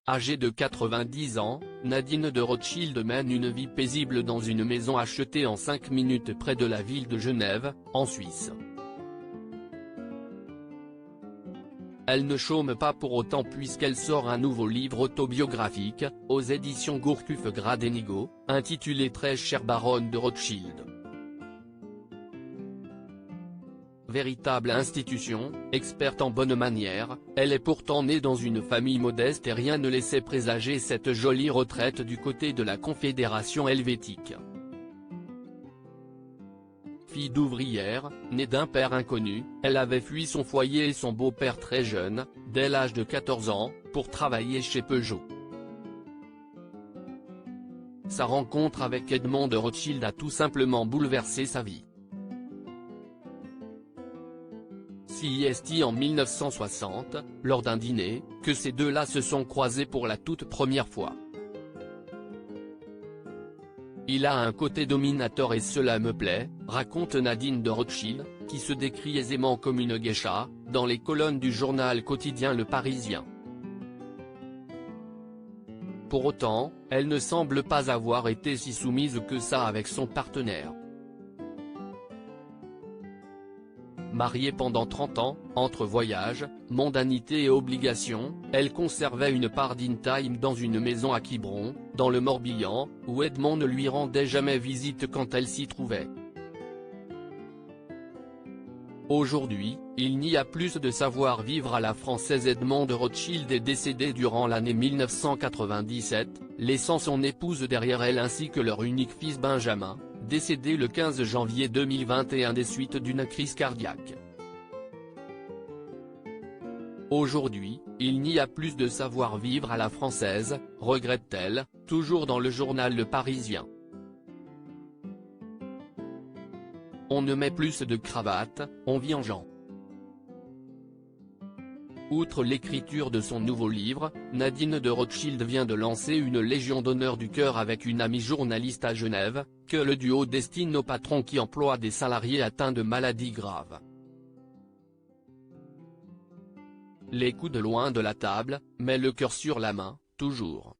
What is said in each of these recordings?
Âgée de 90 ans, Nadine de Rothschild mène une vie paisible dans une maison achetée en 5 minutes près de la ville de Genève, en Suisse. Elle ne chôme pas pour autant puisqu'elle sort un nouveau livre autobiographique, aux éditions Gourcuff-Gradenigo, intitulé Très chère baronne de Rothschild. Véritable institution, experte en bonne manière, elle est pourtant née dans une famille modeste et rien ne laissait présager cette jolie retraite du côté de la Confédération helvétique. Fille d'ouvrière, née d'un père inconnu, elle avait fui son foyer et son beau-père très jeune, dès l'âge de 14 ans, pour travailler chez Peugeot. Sa rencontre avec Edmond de Rothschild a tout simplement bouleversé sa vie. C'est en 1960, lors d'un dîner, que ces deux-là se sont croisés pour la toute première fois. Il a un côté dominateur et cela me plaît, raconte Nadine de Rothschild, qui se décrit aisément comme une geisha, dans les colonnes du journal quotidien Le Parisien. Pour autant, elle ne semble pas avoir été si soumise que ça avec son partenaire. Mariée pendant 30 ans, entre voyages, mondanité et obligations, elle conservait une part d'in-time dans une maison à Quiberon, dans le Morbihan, où Edmond ne lui rendait jamais visite quand elle s'y trouvait. Aujourd'hui, il n'y a plus de savoir-vivre à la française. Edmond de Rothschild est décédé durant l'année 1997, laissant son épouse derrière elle ainsi que leur unique fils Benjamin, décédé le 15 janvier 2021 des suites d'une crise cardiaque. Aujourd'hui, il n'y a plus de savoir-vivre à la française, regrette-t-elle, toujours dans le journal Le Parisien. On ne met plus de cravate, on vit en gens. Outre l'écriture de son nouveau livre, Nadine de Rothschild vient de lancer une Légion d'honneur du cœur avec une amie journaliste à Genève, que le duo destine aux patrons qui emploient des salariés atteints de maladies graves. Les coudes loin de la table, mais le cœur sur la main, toujours.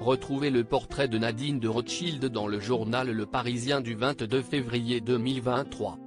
Retrouvez le portrait de Nadine de Rothschild dans le journal Le Parisien du 22 février 2023.